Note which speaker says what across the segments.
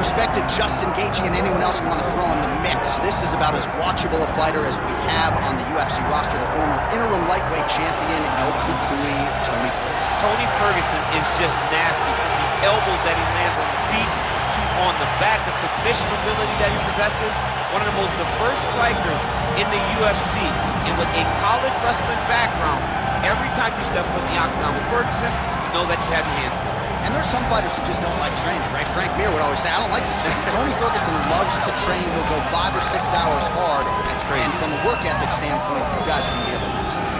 Speaker 1: respect to just engaging in anyone else you want to throw in the mix, this is about as watchable a fighter as we have on the UFC roster, the former interim lightweight champion, El Cucuy, Tony Ferguson.
Speaker 2: Tony Ferguson is just nasty. From the elbows that he lands on the feet to on the back, the submission ability that he possesses, one of the most diverse strikers in the UFC. And with a college wrestling background, every time you step foot in the octagon with Ferguson, you know that you have your hands full.
Speaker 1: And there's some fighters who just don't like training, right? Frank Mir would always say, I don't like to train. Tony Ferguson loves to train. He'll go 5 or 6 hours hard.
Speaker 2: That's crazy.
Speaker 1: And from a work ethic standpoint, you guys can be able to match that.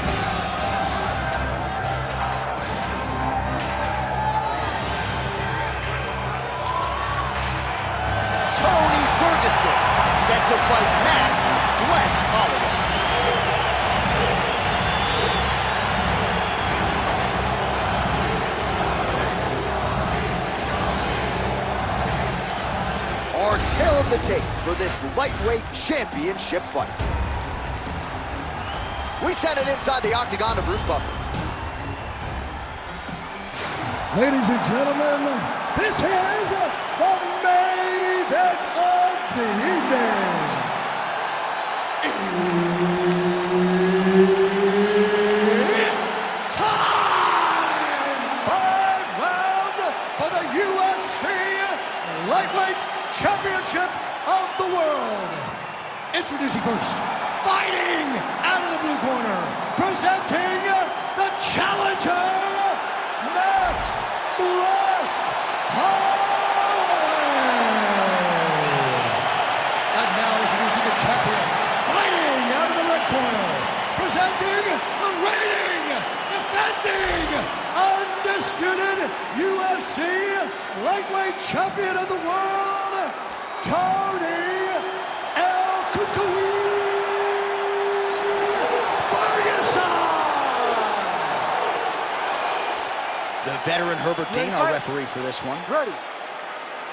Speaker 1: Tony Ferguson set to fight Max Holloway. Our tale of the tape for this lightweight championship fight. We send it inside the octagon to Bruce Buffer.
Speaker 3: Ladies and gentlemen, this is the main event of the evening. It's time! 5 rounds for the UFC Lightweight Championship of the world. Introducing first, fighting out of the blue corner, presenting the challenger, Max Holloway. And now introducing the champion, fighting out of the red corner, presenting the reigning, defending, undisputed UFC Lightweight Champion of the world, Tony El Cucuy Ferguson!
Speaker 1: The veteran Herbert Dean, our referee for this one.
Speaker 3: Ready.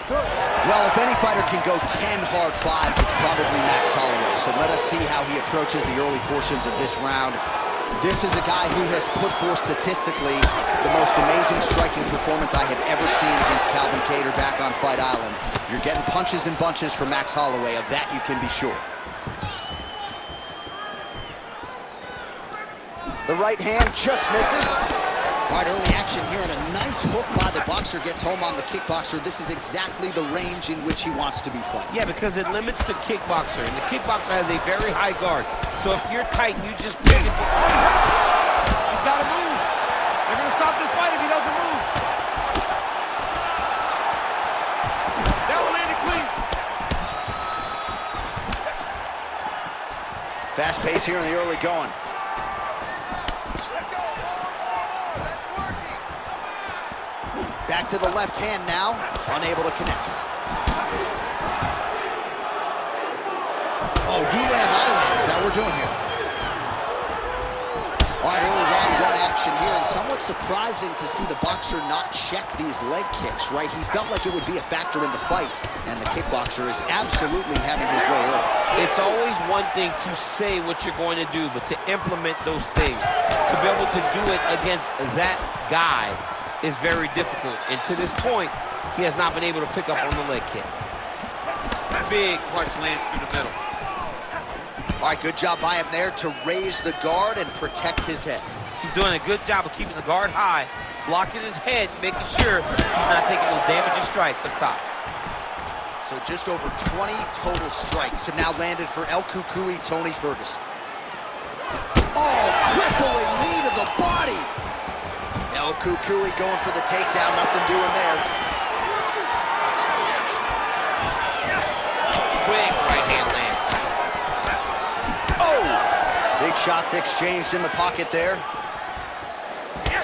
Speaker 1: Well, if any fighter can go 10 hard fives, it's probably Max Holloway. So let us see how he approaches the early portions of this round. This is a guy who has put forth statistically the most amazing striking performance I have ever seen against Calvin Kattar back on Fight Island. You're getting punches and bunches from Max Holloway, of that you can be sure. The right hand just misses. All right, early action here, and a nice hook by the boxer gets home on the kickboxer. This is exactly the range in which he wants to be fighting.
Speaker 2: Yeah, because it limits the kickboxer, and the kickboxer has a very high guard. So if you're tight and you just pick it, he's got to move. They're going to stop this fight if he doesn't move. That one landed clean.
Speaker 1: Fast pace here in the early going. Back to the left hand now, unable to connect. Oh, you land, I land. Is that what we're doing here? All right, early round one action here, and somewhat surprising to see the boxer not check these leg kicks, right? He felt like it would be a factor in the fight, and the kickboxer is absolutely having his way early.
Speaker 2: It's always one thing to say what you're going to do, but to implement those things, to be able to do it against that guy, is very difficult, and to this point, he has not been able to pick up on the leg kick. Big punch lands through the middle.
Speaker 1: All right, good job by him there to raise the guard and protect his head.
Speaker 2: He's doing a good job of keeping the guard high, blocking his head, making sure he's not taking those damaging strikes up top.
Speaker 1: So just over 20 total strikes have now landed for El Cucuy, Tony Ferguson. Oh, crippling knee to the body. El Cucuy going for the takedown, nothing doing there.
Speaker 2: Quick right hand land.
Speaker 1: Oh! Big shots exchanged in the pocket there.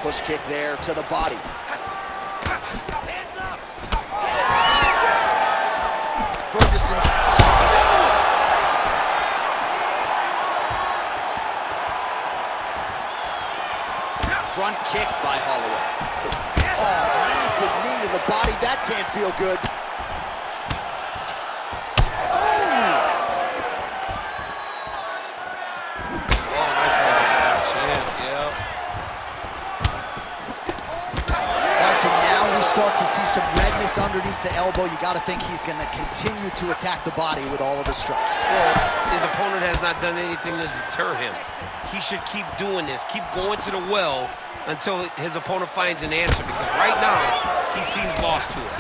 Speaker 1: Push kick there to the body. Ferguson's... Front kick by Holloway. Oh, massive knee to the body. That can't feel good.
Speaker 2: Oh, nice right hand. Chin, yeah.
Speaker 1: All right, so now we start to see some redness underneath the elbow. You got to think he's going to continue to attack the body with all of his strikes.
Speaker 2: Well, his opponent has not done anything to deter him. He should keep doing this, keep going to the well until his opponent finds an answer, because right now, he seems lost to it.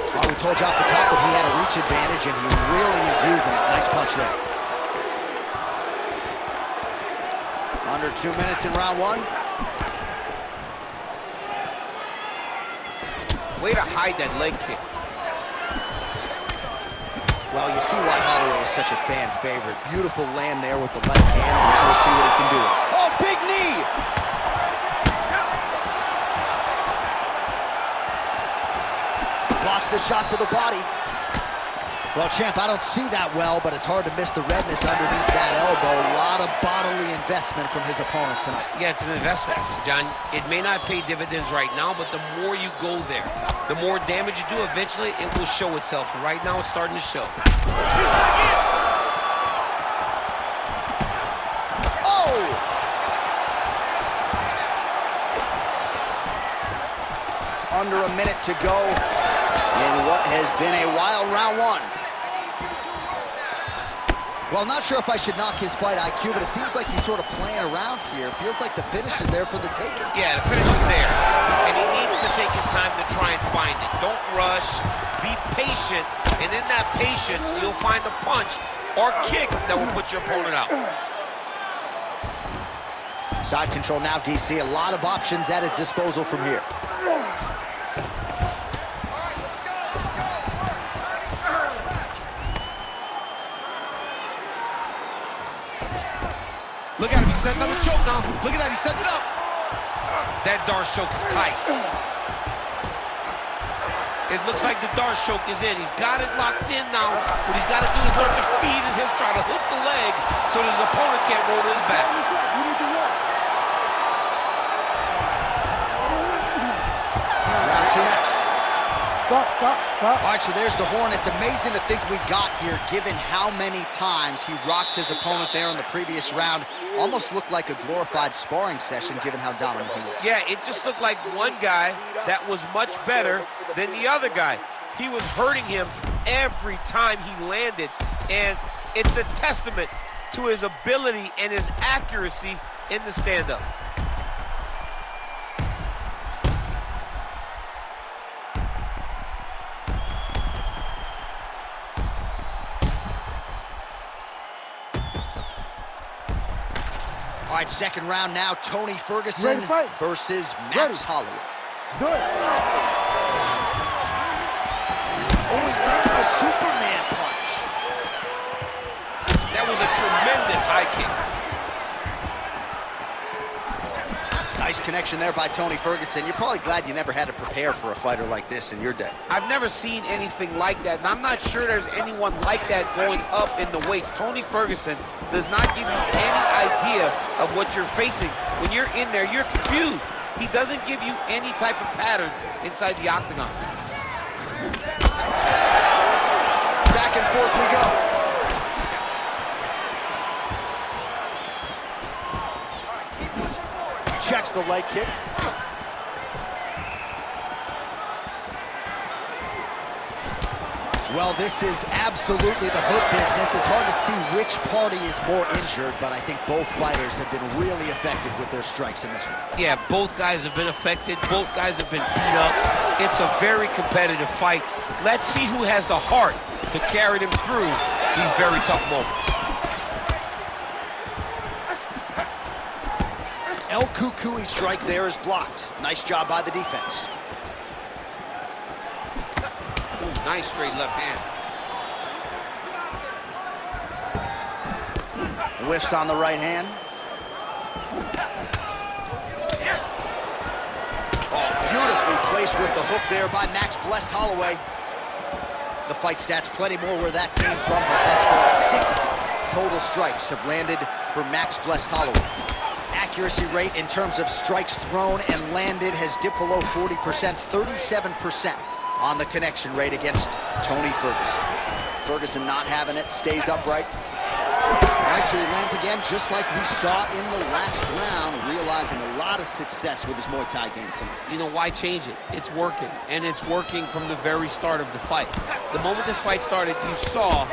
Speaker 1: Well, we told you off the top that he had a reach advantage, and he really is using it. Nice punch there. Under 2 minutes in round one.
Speaker 2: Way to hide that leg kick.
Speaker 1: Well, you see why Holloway is such a fan favorite. Beautiful land there with the left hand, and now we'll see what he can do. Oh, big knee! Blocks the shot to the body. Well, champ, I don't see that well, but it's hard to miss the redness underneath that elbow. A lot of bodily investment from his opponent tonight.
Speaker 2: Yeah, it's an investment, John. It may not pay dividends right now, but the more you go there, the more damage you do, eventually it will show itself. And right now, it's starting to show.
Speaker 1: Oh! Under a minute to go in what has been a wild round one. Well, not sure if I should knock his fight IQ, but it seems like he's sort of playing around here. Feels like the finish is there for the taking.
Speaker 2: Yeah, the finish is there. And he needs to take his time to try and find it. Don't rush. Be patient. And in that patience, you'll find a punch or kick that will put your opponent out.
Speaker 1: Side control now, DC. A lot of options at his disposal from here.
Speaker 2: Look at him, he's setting up a choke now. Look at that, he's setting it up. That Darce choke is tight. It looks like the Darce choke is in. He's got it locked in now. What he's got to do is start to feed his hips, try to hook the leg so that his opponent can't roll to his back.
Speaker 1: Round two next.
Speaker 3: Stop.
Speaker 1: All right, so there's the horn. It's amazing to think we got here, given how many times he rocked his opponent there in the previous round. Almost looked like a glorified sparring session, given how dominant he was.
Speaker 2: Yeah, it just looked like one guy that was much better than the other guy. He was hurting him every time he landed, and it's a testament to his ability and his accuracy in the stand-up.
Speaker 1: All right, second round now. Tony Ferguson versus Max Holloway.
Speaker 3: Let's do it.
Speaker 1: Oh, he lands the Superman punch.
Speaker 2: That was a tremendous high kick.
Speaker 1: Nice connection there by Tony Ferguson. You're probably glad you never had to prepare for a fighter like this in your day.
Speaker 2: I've never seen anything like that, and I'm not sure there's anyone like that going up in the weights. Tony Ferguson does not give you any idea of what you're facing. When you're in there, you're confused. He doesn't give you any type of pattern inside the octagon.
Speaker 1: Back and forth we go. Checks the leg kick. Well, this is absolutely the hurt business. It's hard to see which party is more injured, but I think both fighters have been really effective with their strikes in this one.
Speaker 2: Yeah, both guys have been affected. Both guys have been beat up. It's a very competitive fight. Let's see who has the heart to carry them through these very tough moments.
Speaker 1: El Cucuy strike there is blocked. Nice job by the defense.
Speaker 2: Ooh, nice straight left hand.
Speaker 1: Whiffs on the right hand. Oh, beautifully placed with the hook there by Max Blessed Holloway. The fight stats plenty more where that came from, but thus far 60 total strikes have landed for Max Blessed Holloway. Accuracy rate in terms of strikes thrown and landed has dipped below 40%, 37% on the connection rate against Tony Ferguson. Ferguson not having it, stays upright. right, so he lands again, just like we saw in the last round, realizing a lot of success with his Muay Thai game tonight.
Speaker 2: You know, why change it? It's working, and it's working from the very start of the fight. The moment this fight started, you saw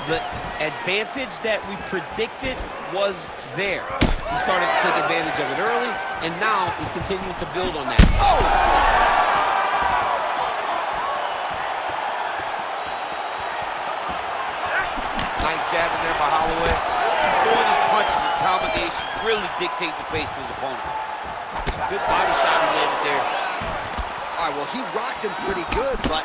Speaker 2: the advantage that we predicted was there. He started to take advantage of it early, and now he's continuing to build on that. Oh! Nice jab in there by Holloway. He's throwing his punches in combination, really dictate the pace to his opponent. Good body shot he landed there.
Speaker 1: All right, well, he rocked him pretty good, but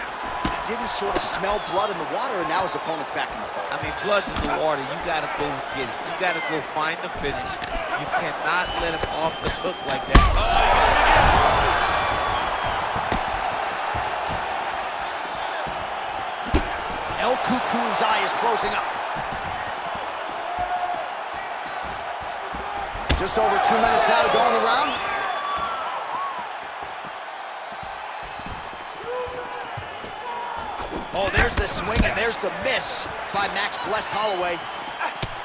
Speaker 1: didn't sort of smell blood in the water, and now his opponent's back in the fight.
Speaker 2: I mean, blood's in the water. You got to go get it. You got to go find the finish. You cannot let him off the hook like that. Oh, you got it again.
Speaker 1: El Cucuy's eye is closing up. Just over 2 minutes now to go in the round. Oh, there's the swing and there's the miss by Max Blessed Holloway.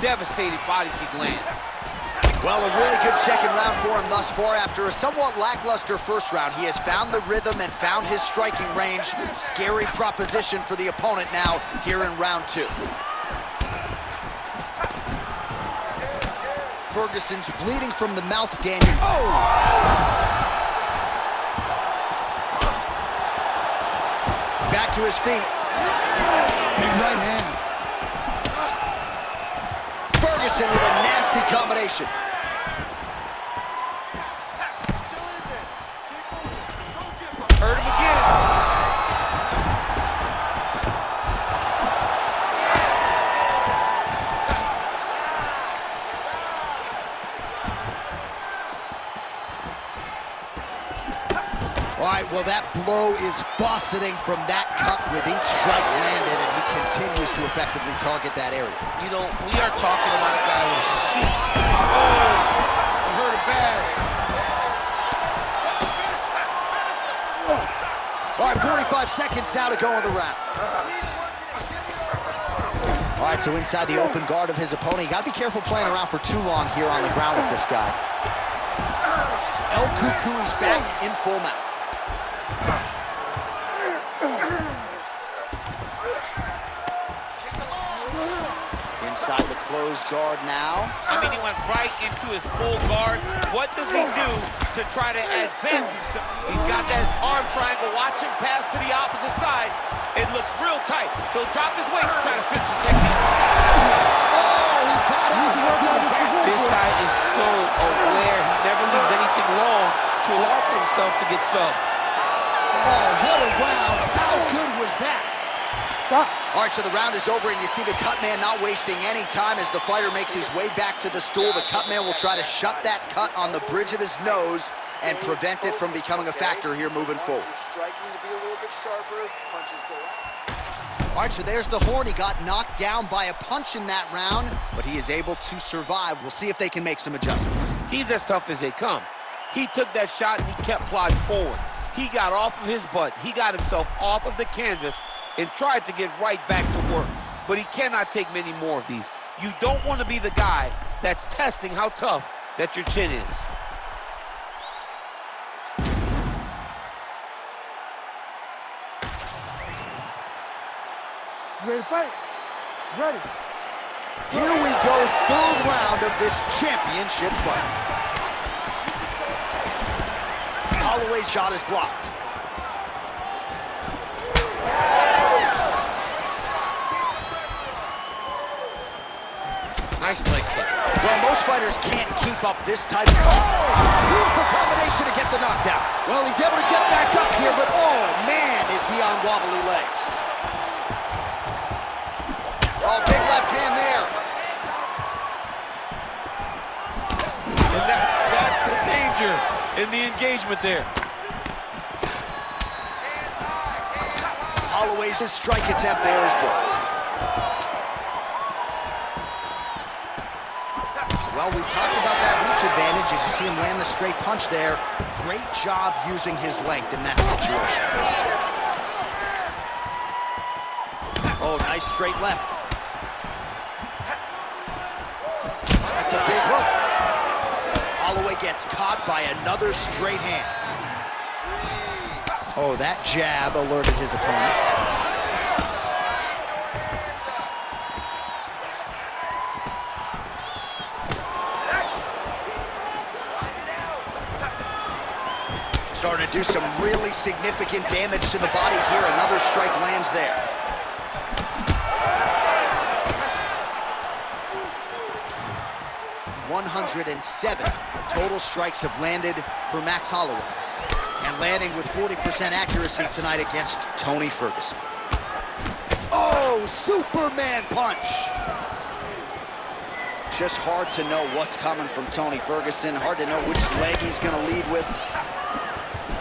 Speaker 2: Devastating body kick lands.
Speaker 1: Well, a really good second round for him thus far. After a somewhat lackluster first round, he has found the rhythm and found his striking range. Scary proposition for the opponent now here in round 2. Ferguson's bleeding from the mouth, Daniel. Oh! Back to his feet. Big right hand. Ferguson with a nasty combination.
Speaker 2: Hurt him again.
Speaker 1: All right, well, that blow is buffeting from that cut with each strike landed, and he continues to effectively target that area.
Speaker 2: You know, we are talking about a guy with a shoot. Oh, he hurt him bad.
Speaker 1: All right, 45 seconds now to go in the round. All right, so inside the open guard of his opponent. You got to be careful playing around for too long here on the ground with this guy. El Cucuy's back in full mount. Inside the closed guard now.
Speaker 2: I mean, he went right into his full guard. What does he do to try to advance himself? He's got that arm triangle. Watch him pass to the opposite side. It looks real tight. He'll drop his weight to try to finish his technique.
Speaker 1: Oh, he got out. He looked at his ass.
Speaker 2: This guy is so aware. He never leaves anything wrong to allow for himself to get subbed.
Speaker 1: Oh, what a round. How good was that?
Speaker 3: Stop.
Speaker 1: All right, so the round is over, and you see the cut man not wasting any time as the fighter makes his way back to the stool. The cut man will try to shut that cut on the bridge of his nose and prevent it from becoming a factor here moving forward.
Speaker 4: Striking to be a little bit sharper, punches go out.
Speaker 1: All right, so there's the horn. He got knocked down by a punch in that round, but he is able to survive. We'll see if they can make some adjustments.
Speaker 2: He's as tough as they come. He took that shot and he kept plodding forward. He got off of his butt. He got himself off of the canvas and tried to get right back to work. But he cannot take many more of these. You don't want to be the guy that's testing how tough that your chin is.
Speaker 3: You ready to fight? Ready.
Speaker 1: Here we go, third round of this championship fight. Holloway's shot is blocked.
Speaker 2: Nice leg kick.
Speaker 1: Well, most fighters can't keep up this type of... Oh! Beautiful combination to get the knockdown. Well, he's able to get back up here, but oh, man, is he on wobbly legs. Oh, big left hand there.
Speaker 2: And that's the danger in the engagement there.
Speaker 1: Holloway's strike attempt there is blocked. Well, we talked about that reach advantage as you see him land the straight punch there. Great job using his length in that situation. Oh, nice straight left. big hook. Holloway gets caught by another straight hand. Oh, that jab alerted his opponent. Starting to do some really significant damage to the body here. Another strike lands there. .107 total strikes have landed for Max Holloway. And landing with 40% accuracy tonight against Tony Ferguson. Oh, Superman punch! Just hard to know what's coming from Tony Ferguson. Hard to know which leg he's gonna lead with.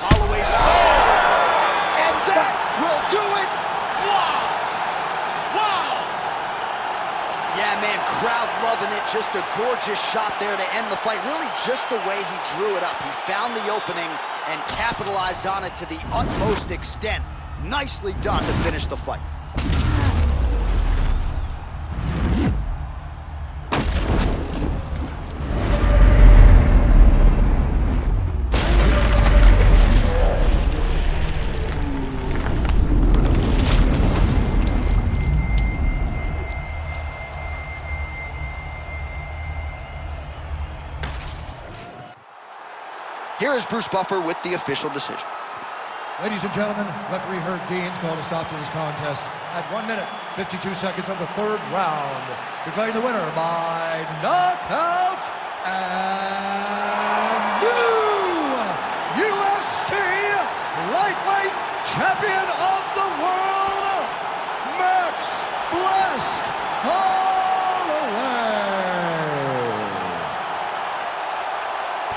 Speaker 1: Holloway's... And that will do it!
Speaker 2: Wow! Wow!
Speaker 1: Yeah, man, crowd loving it. Just a gorgeous shot there to end the fight. Really just the way he drew it up. He found the opening and capitalized on it to the utmost extent. Nicely done to finish the fight. Here is Bruce Buffer with the official decision.
Speaker 3: Ladies and gentlemen, referee Herb Dean's called a stop to this contest at 1 minute, 52 seconds of the third round, declaring the winner by knockout and new UFC lightweight champion of the world, Max Blessed Holloway.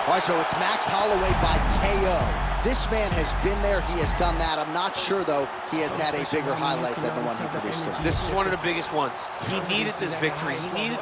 Speaker 1: All right, so it's Max Holloway by KO. This man has been there. He has done that. I'm not sure, though, he has had a bigger highlight than the one he produced tonight.
Speaker 2: This is one of the biggest ones. He needed this victory. He needed